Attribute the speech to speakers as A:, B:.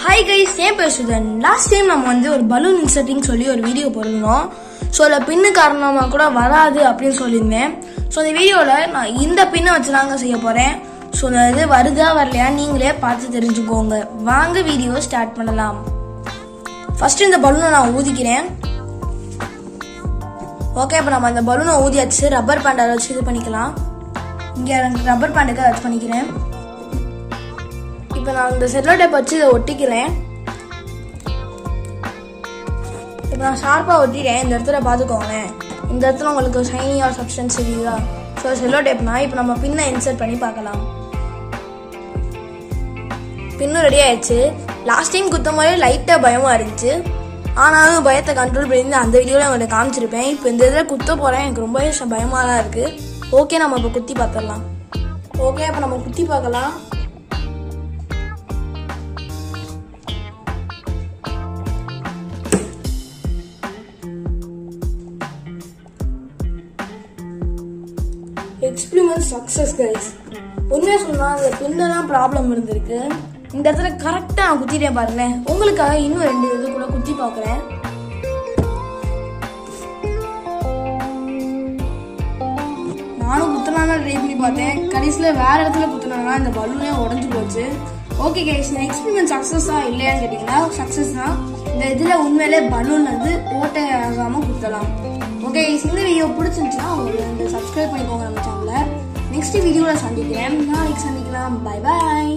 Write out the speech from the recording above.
A: Hi guys, same person. Last time we வந்து ஒரு balloon inserting சொல்லி ஒரு வீடியோ போடுறோம். சோ அந்த பின் காரணமா கூட வராது அப்படினு சொல்லிருந்தேன். சோ இந்த வீடியோல நான் இந்த பின்னை வச்சு நாங்க செய்ய போறேன். சோ இது வருதா வரலையா நீங்களே பார்த்து தெரிஞ்சுக்கோங்க. வாங்க வீடியோ ஸ்டார்ட் பண்ணலாம். ஃபர்ஸ்ட் இந்த பலூனை நான் ஊதிக்கிறேன். ஓகே, இப்போ நம்ம அந்த பலூனை ஊதியாச்சு. ரப்பர் பேண்டை வச்சு இது பண்ணிக்கலாம். இங்க ரப்பர் பேண்டுக்கு வச்சு பண்ணிக்கிறேன். இப்போ நான் இந்த செல்லோ டேப் வச்சு இதை ஒட்டிக்கிறேன். இப்போ நான் ஷார்ப்பாக ஒட்டிட்டேன். இந்த இடத்துல பார்த்துக்கோங்களேன். இந்த இடத்துல உங்களுக்கு ஷைனி ஆர் சப்ஸ்டன்ஸ் தெரியுதா? ஸோ செல்லோ டேப்னா இப்போ நம்ம பின்னை இன்சர்ட் பண்ணி பார்க்கலாம். பின்னும் ரெடி ஆயிடுச்சு. லாஸ்ட் டைம் குத்தும் போது லைட்டாக பயமாக இருந்துச்சு. ஆனாலும் பயத்தை கண்ட்ரோல் பண்ணி அந்த வீடியோவில் உங்களுக்கு காமிச்சிருப்பேன். இப்போ இந்த இதில் குத்த போகிறேன். எனக்கு ரொம்ப பயமாக தான் இருக்குது. ஓகே, நம்ம இப்போ குத்தி பார்த்துடலாம். ஓகே, இப்போ நம்ம குத்தி பார்க்கலாம். Experiment success guys. உண்மையாக சொன்னா அந்த பின்ல தான் ப்ராப்ளம் இருந்திருக்கு. இந்த இடத்துல கரெக்டாக நான் குத்திட்டேன் பாருங்களேன். உங்களுக்காக இன்னும் 2 இது கூட குத்தி பார்க்குறேன். நானும் குத்தினா ட்ரை பண்ணி பார்த்தேன். கடைசியில் வேற இடத்துல குத்தினா இந்த பலூனே உடஞ்சு போச்சு. ஓகே கைஸ், இந்த எக்ஸ்பெரிமெண்ட் சக்சஸா இல்லையான்னு கேட்டீங்கன்னா சக்சஸ் தான். இந்த இதில் உண்மையிலே பலூன் வந்து ஓட்டை ஆகாமல் குத்தலாம். ஓகே, இந்த வீடியோ பிடிச்சிருந்துச்சுன்னா உங்களுக்கு சப்ஸ்கிரைப் பண்ணிக்கோங்க நம்ம சேனலை. நெக்ஸ்ட் வீடியோவில் சந்திக்கிறேன். நாளைக்கு சந்திக்கலாம். Bye bye.